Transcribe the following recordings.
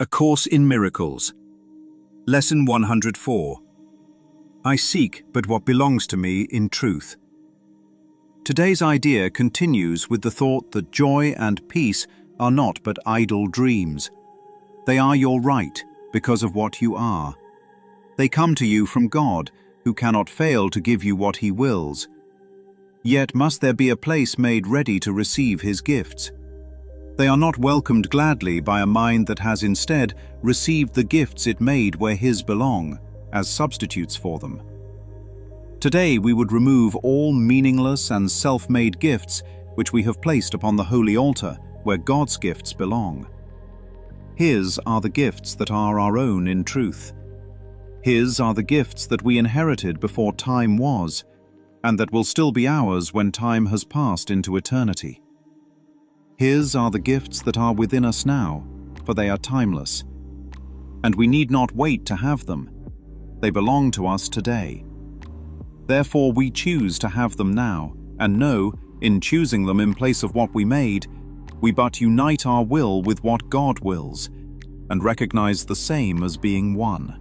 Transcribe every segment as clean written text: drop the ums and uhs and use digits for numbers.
A Course in Miracles. Lesson 104. I seek but what belongs to me in truth. Today's idea continues with the thought that joy and peace are not but idle dreams. They are your right because of what you are. They come to you from God, who cannot fail to give you what He wills. Yet must there be a place made ready to receive His gifts. They are not welcomed gladly by a mind that has instead received the gifts it made where His belong, as substitutes for them. Today we would remove all meaningless and self-made gifts which we have placed upon the holy altar where God's gifts belong. His are the gifts that are our own in truth. His are the gifts that we inherited before time was, and that will still be ours when time has passed into eternity. His are the gifts that are within us now, for they are timeless. And we need not wait to have them. They belong to us today. Therefore we choose to have them now, and know, in choosing them in place of what we made, we but unite our will with what God wills, and recognize the same as being one.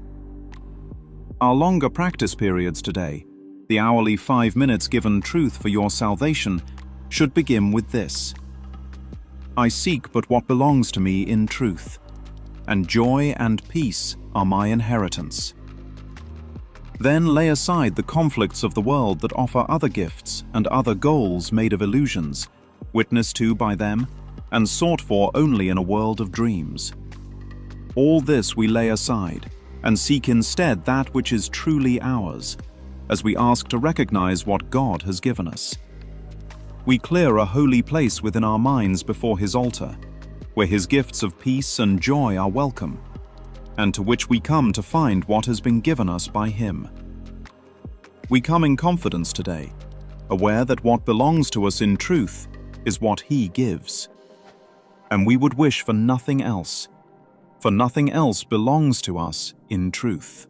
Our longer practice periods today, the hourly 5 minutes given truth for your salvation, should begin with this. I seek but what belongs to me in truth, and joy and peace are my inheritance. Then lay aside the conflicts of the world that offer other gifts and other goals made of illusions, witnessed to by them, and sought for only in a world of dreams. All this we lay aside, and seek instead that which is truly ours, as we ask to recognize what God has given us. We clear a holy place within our minds before His altar, where His gifts of peace and joy are welcome, and to which we come to find what has been given us by Him. We come in confidence today, aware that what belongs to us in truth is what He gives. And we would wish for nothing else, for nothing else belongs to us in truth.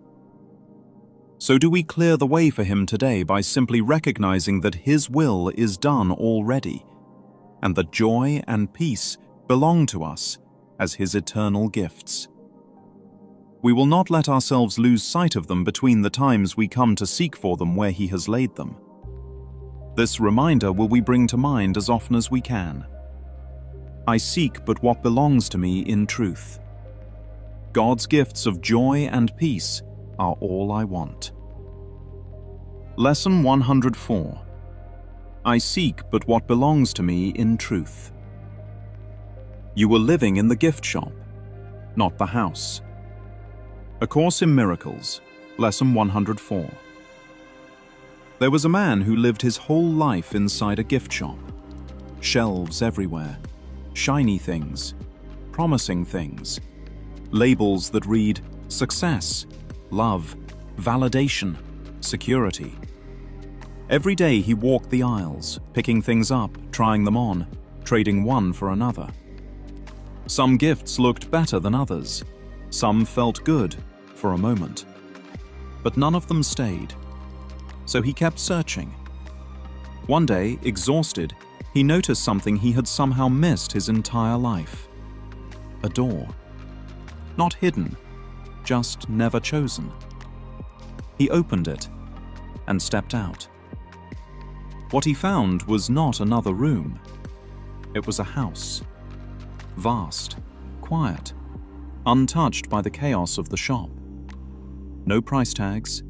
So do we clear the way for Him today by simply recognizing that His will is done already, and that joy and peace belong to us as His eternal gifts. We will not let ourselves lose sight of them between the times we come to seek for them where He has laid them. This reminder will we bring to mind as often as we can. I seek but what belongs to me in truth. God's gifts of joy and peace are all I want. Lesson 104. I seek but what belongs to me in truth. You were living in the gift shop, not the house. A Course in Miracles, Lesson 104. There was a man who lived his whole life inside a gift shop. Shelves everywhere, shiny things, promising things, labels that read success, love, validation, security. Every day he walked the aisles, picking things up, trying them on, trading one for another. Some gifts looked better than others. Some felt good for a moment. But none of them stayed. So he kept searching. One day, exhausted, he noticed something he had somehow missed his entire life. A door. Not hidden, just never chosen. He opened it and stepped out. What he found was not another room. It was a house. Vast, quiet, untouched by the chaos of the shop. No price tags,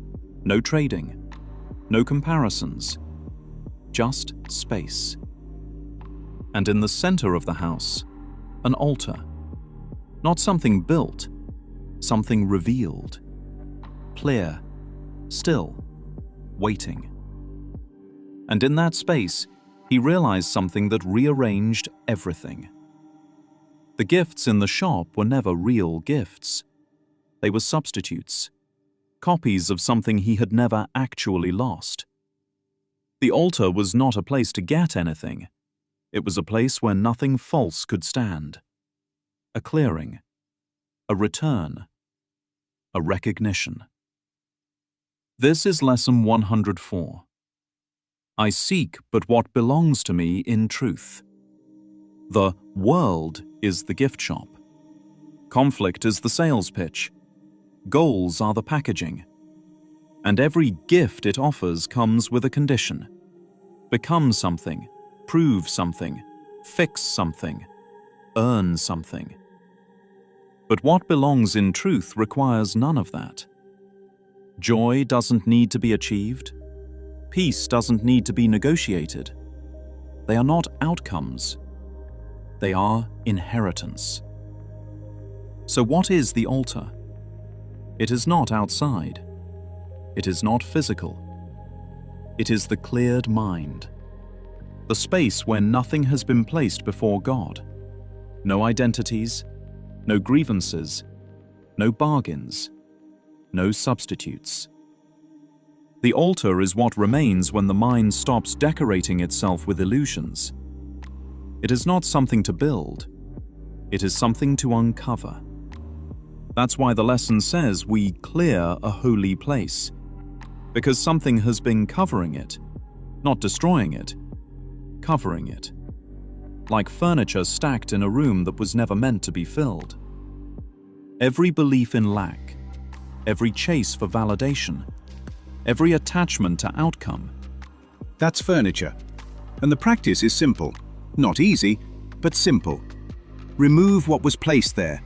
no trading, no comparisons, just space. And in the center of the house, an altar. Not something built, something revealed. Clear, still, waiting. And in that space, he realized something that rearranged everything. The gifts in the shop were never real gifts. They were substitutes, copies of something he had never actually lost. The altar was not a place to get anything. It was a place where nothing false could stand. A clearing, a return, a recognition. This is Lesson 104. I seek but what belongs to me in truth. The world is the gift shop. Conflict is the sales pitch. Goals are the packaging. And every gift it offers comes with a condition. Become something, prove something, fix something, earn something. But what belongs in truth requires none of that. Joy doesn't need to be achieved. Peace doesn't need to be negotiated. They are not outcomes. They are inheritance. So what is the altar? It is not outside. It is not physical. It is the cleared mind. The space where nothing has been placed before God. No identities, no grievances, no bargains, no substitutes. The altar is what remains when the mind stops decorating itself with illusions. It is not something to build. It is something to uncover. That's why the lesson says we clear a holy place, because something has been covering it, not destroying it, covering it. Like furniture stacked in a room that was never meant to be filled. Every belief in lack, every chase for validation, every attachment to outcome. That's furniture. And the practice is simple. Not easy, but simple. Remove what was placed there,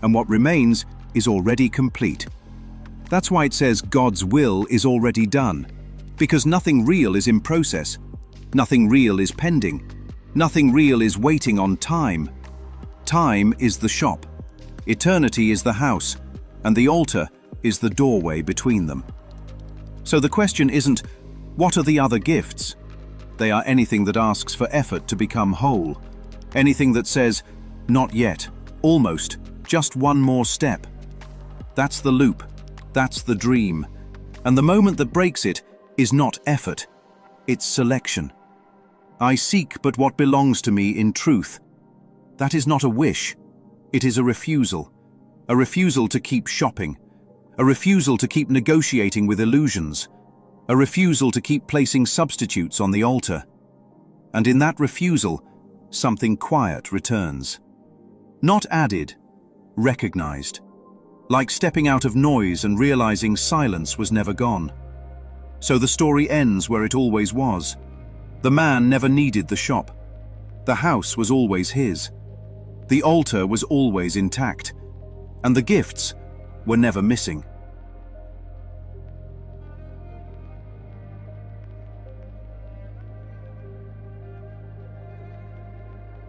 and what remains is already complete. That's why it says God's will is already done, because nothing real is in process, nothing real is pending, nothing real is waiting on time. Time is the shop, eternity is the house, and the altar is the doorway between them. So the question isn't, what are the other gifts? They are anything that asks for effort to become whole, anything that says, not yet, almost, just one more step. That's the loop, that's the dream, and the moment that breaks it is not effort, it's selection. I seek but what belongs to me in truth. That is not a wish, it is a refusal to keep shopping, a refusal to keep negotiating with illusions, a refusal to keep placing substitutes on the altar. And in that refusal, something quiet returns. Not added, recognized. Like stepping out of noise and realizing silence was never gone. So the story ends where it always was. The man never needed the shop. The house was always his. The altar was always intact. And the gifts were never missing.